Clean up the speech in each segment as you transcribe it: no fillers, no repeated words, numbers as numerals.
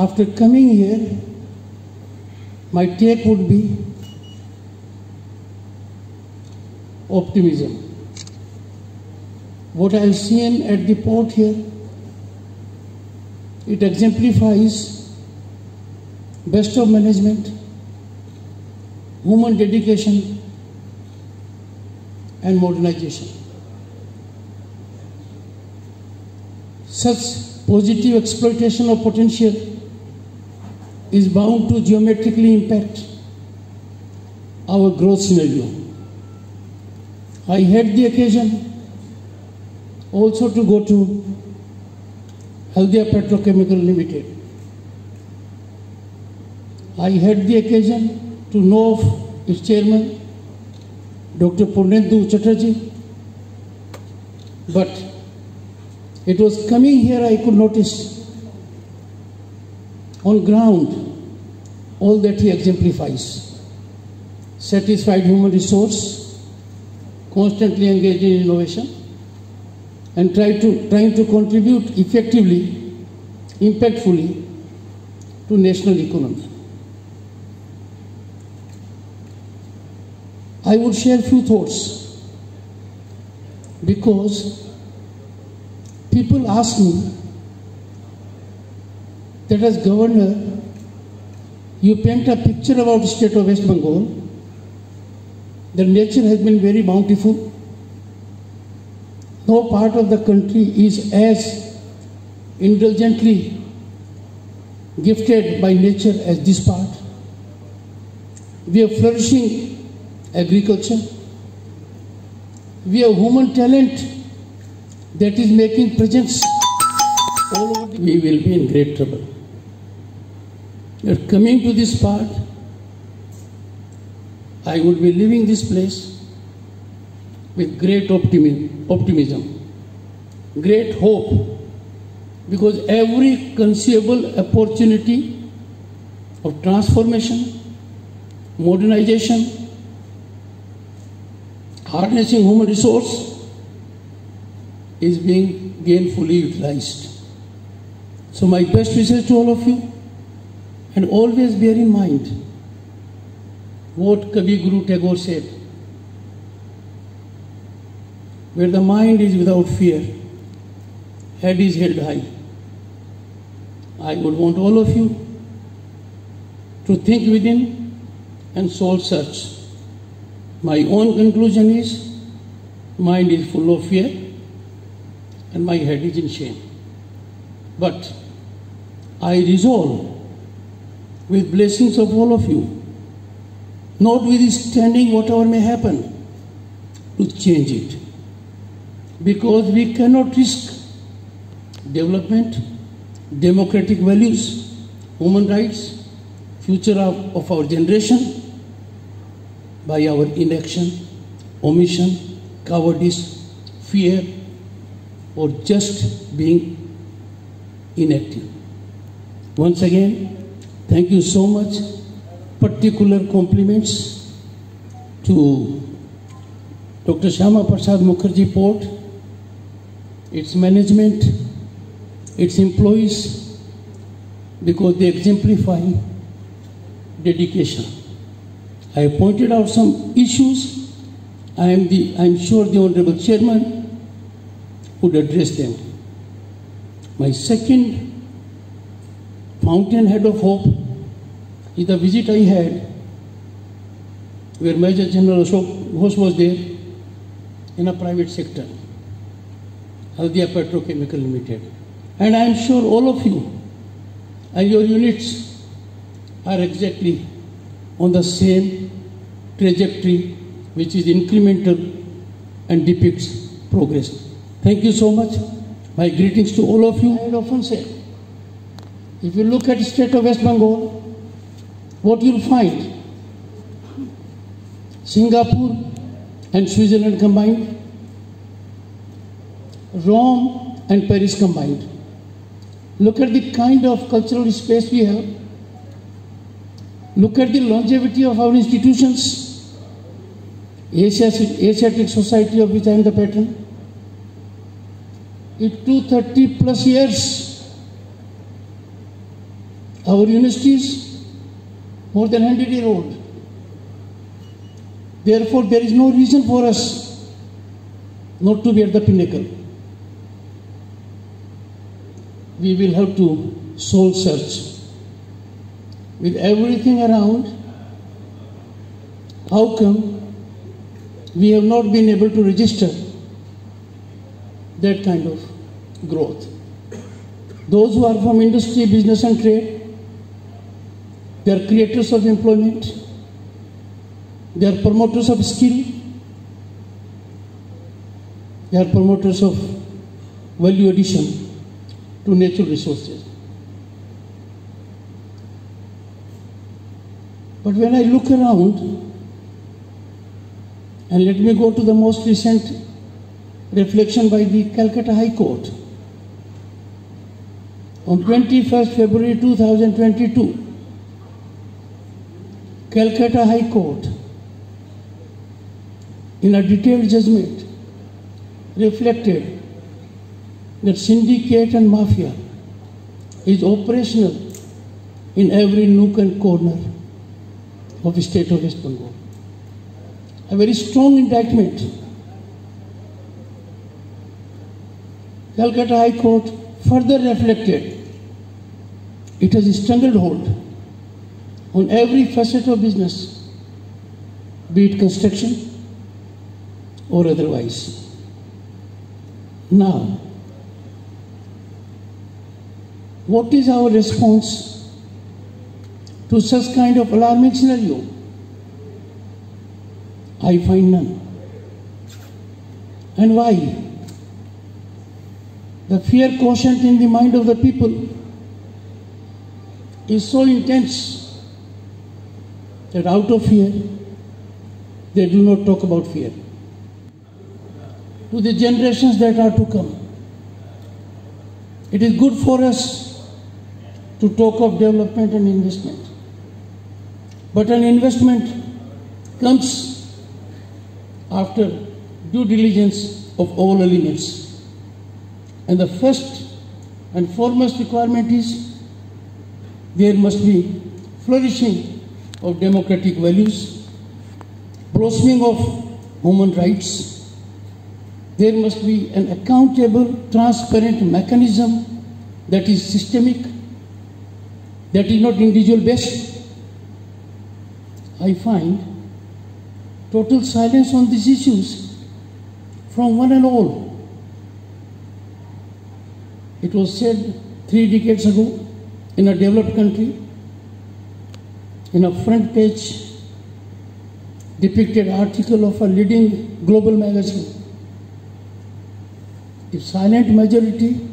After coming here, my take would be optimism. What I have seen at the port here, it exemplifies best of management, human dedication, and modernization. Such positive exploitation of potential is bound to geometrically impact our growth scenario. I had the occasion also to go to haldialive Petrochemical Limited. I had the occasion to know of its chairman, Dr. Purnendu Chatterjee, but it was coming here I could notice on ground all that he exemplifies. Satisfied human resource, constantly engaged in innovation, and trying to contribute effectively, impactfully to national economy. I would share a few thoughts because people ask me that as governor, you paint a picture about the state of West Bengal. The nature has been very bountiful. No part of the country is as indulgently gifted by nature as this part. We have flourishing agriculture. We have human talent that is making presence all over. We will be in great trouble. We are coming to this part. I would be leaving this place with great optimism, great hope, because every conceivable opportunity of transformation, modernization, harnessing human resource is being gainfully utilized. So my best wishes to all of you, and always bear in mind what Kavi Guru Tagore said, where the mind is without fear, head is held high. I would want all of you to think within and soul search. My own conclusion is, mind is full of fear and my head is in shame. But I resolve with blessings of all of you, notwithstanding whatever may happen, to change it. Because we cannot risk development, democratic values, human rights, future of our generation by our inaction, omission, cowardice, fear, or just being inactive. Once again, thank you so much. Particular compliments to Dr. Shyama Prasad Mukherjee Port, its management, its employees, because they exemplify dedication. I have pointed out some issues. I am sure the Honorable Chairman would address them. My second fountainhead of hope is the visit I had where Major General Ashok Ghosh was there in a private sector, haldialive Petrochemical Limited. And I am sure all of you and your units are exactly on the same trajectory, which is incremental and depicts progress. Thank you so much. My greetings to all of you. I often say, if you look at the state of West Bengal, what you'll find, Singapore and Switzerland combined, Rome and Paris combined. Look at the kind of cultural space we have. Look at the longevity of our institutions. Asiatic Society, of which I am the patron, it 230 plus years. Our university is more than 100-year-old. Therefore, there is no reason for us not to be at the pinnacle. We will have to soul search. With everything around, how come we have not been able to register that kind of growth? Those who are from industry, business and trade, they are creators of employment, they are promoters of skill, they are promoters of value addition to natural resources. But when I look around, and let me go to the most recent reflection by the Calcutta High Court. On 21st February 2022, Calcutta High Court, in a detailed judgment, reflected that syndicate and mafia is operational in every nook and corner of the state of West Bengal. A very strong indictment. Calcutta High Court further reflected it has a stranglehold on every facet of business, be it construction or otherwise. Now, what is our response to such kind of alarming scenario? I find none. And why? The fear quotient in the mind of the people is so intense that out of fear, they do not talk about fear. To the generations that are to come, it is good for us to talk of development and investment. But an investment comes after due diligence of all elements. And the first and foremost requirement is there must be flourishing of democratic values, blossoming of human rights. There must be an accountable, transparent mechanism that is systemic, that is not individual based. I find total silence on these issues from one and all. It was said 3 decades ago in a developed country, in a front page depicted article of a leading global magazine. If silent majority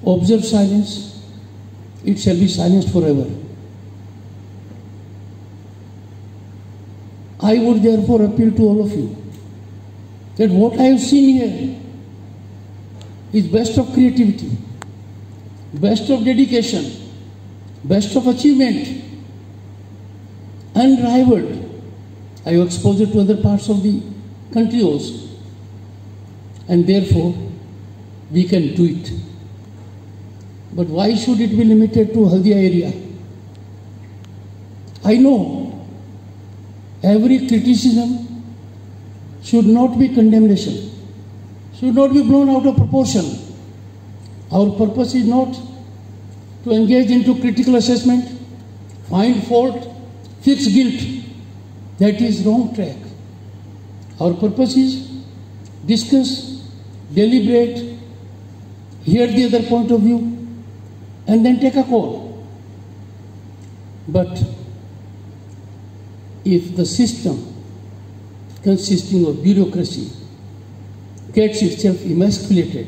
observes silence, it shall be silenced forever. I would therefore appeal to all of you that what I have seen here is best of creativity, best of dedication, best of achievement, unrivaled. I have exposure to other parts of the country also, and therefore we can do it. But why should it be limited to Haldia area? I know every criticism should not be condemnation, should not be blown out of proportion. Our purpose is not to engage into critical assessment, find fault, fix guilt. That is wrong track. Our purpose is discuss, deliberate, hear the other point of view, and then take a call. But if the system consisting of bureaucracy gets itself emasculated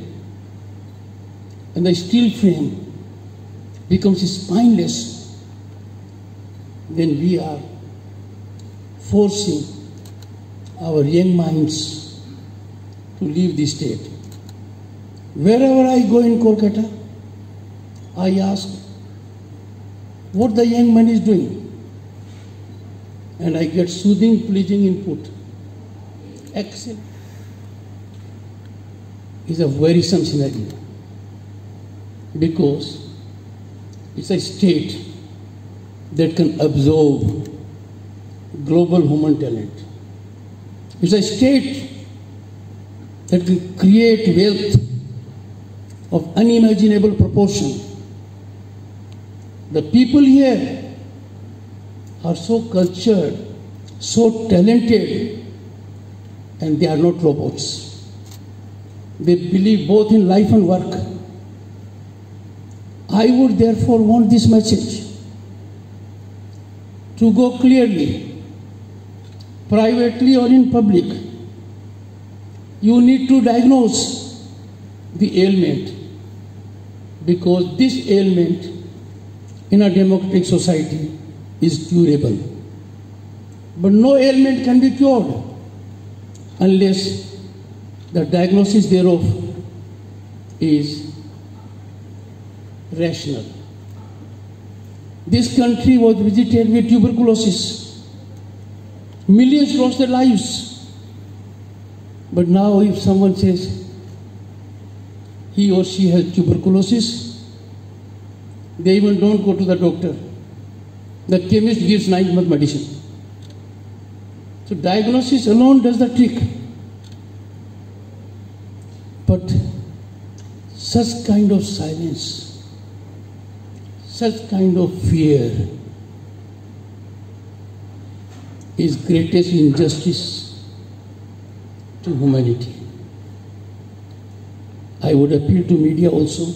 and the steel frame becomes spineless, then we are forcing our young minds to leave the state. Wherever I go in Kolkata, I ask what the young man is doing, and I get soothing, pleasing input. Excellent. Is a worrisome scenario, because It's a state that can absorb global human talent. It's a state that can create wealth of unimaginable proportion. The people here are so cultured, so talented, and they are not robots. They believe both in life and work. I would therefore want this message to go clearly, privately or in public. You need to diagnose the ailment, because this ailment in a democratic society is curable. But no ailment can be cured unless the diagnosis thereof is rational. This country was visited with tuberculosis. Millions lost their lives. But now if someone says he or she has tuberculosis, they even don't go to the doctor. The chemist gives 9-month medicine. So diagnosis alone does the trick. But such kind of silence, such kind of fear is greatest injustice to humanity. I would appeal to media also.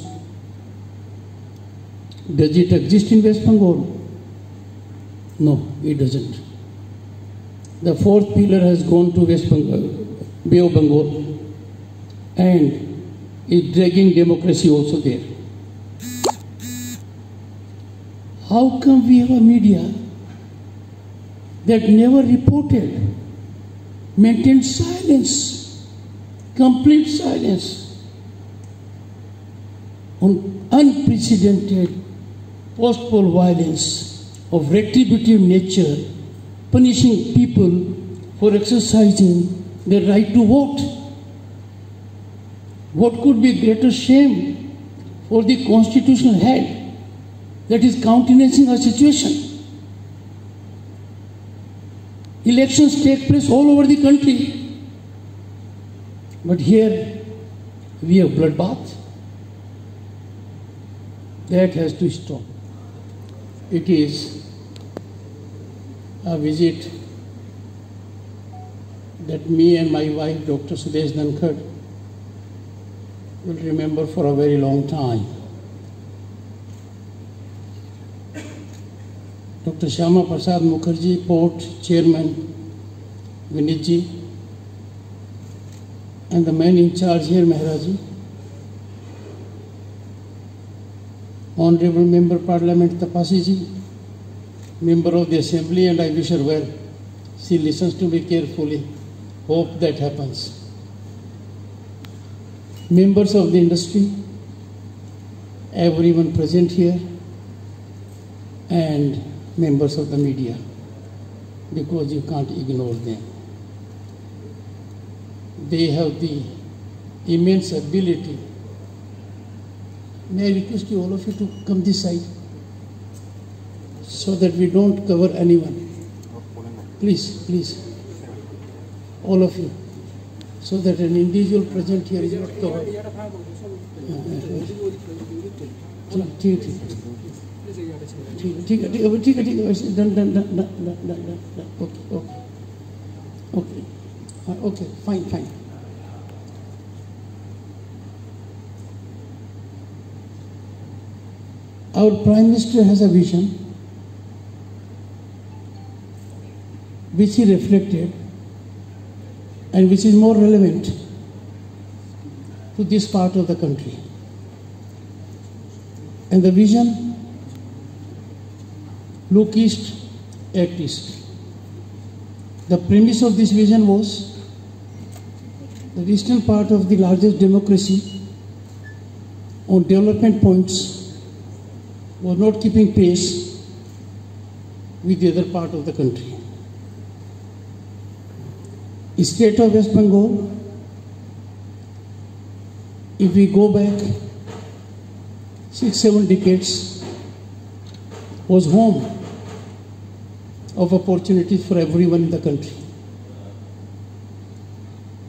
Does it exist in West Bengal? No, it doesn't. The fourth pillar has gone to West Bengal, Bay of Bengal, and is dragging democracy also there. How come we have a media that never reported, maintained silence, complete silence on unprecedented post-poll violence of retributive nature, punishing people for exercising their right to vote? What could be greater shame for the constitutional head that is countenancing a situation? Elections take place all over the country, but here we have bloodbath. That has to stop. It is a visit that me and my wife, Dr. Sudesh Dhanakkar, will remember for a very long time. Dr. Shyama Prasad Mukherjee, Port Chairman Vinitji, and the man in charge here, Mehraji, Honorable Member Parliament Tapasiji, Member of the Assembly, and I wish her well. She listens to me carefully. Hope that happens. Members of the industry, everyone present here, and members of the media, because you can't ignore them. They have the immense ability. May I request you, all of you, to come this side so that we don't cover anyone. Please, please, all of you, so that an individual present here is not covered. Okay, fine. Our Prime Minister has a vision which he reflected and which is more relevant to this part of the country. And the vision, look east, act east. The premise of this vision was the eastern part of the largest democracy on development points was not keeping pace with the other part of the country. The state of West Bengal, if we go back 6-7 decades, was home of opportunities for everyone in the country.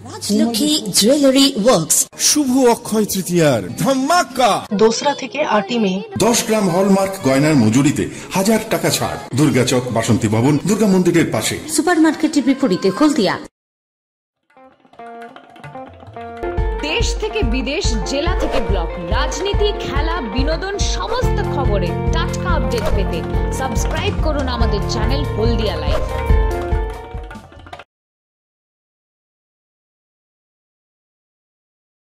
Rajlakshmi jewellery works শুভ অক্ষয় তৃতীয়ার ধামাকা 2রা থেকে 8ই মে 10 গ্রাম hallmark গয়নার মজুরিতে 1000 টাকা ছাড়। দুর্গাচক বাসন্তী ভবন, দুর্গা মন্দিরের পাশে। সুপারমার্কেটের বিপরীতে হলদিয়া। দেশ থেকে বিদেশ, জেলা থেকে ব্লক, রাজনীতি, খেলা, বিনোদন সমস্ত খবরে টাটকা আপডেট পেতে সাবস্ক্রাইব করুন আমাদের চ্যানেল হলদিয়া লাইভ।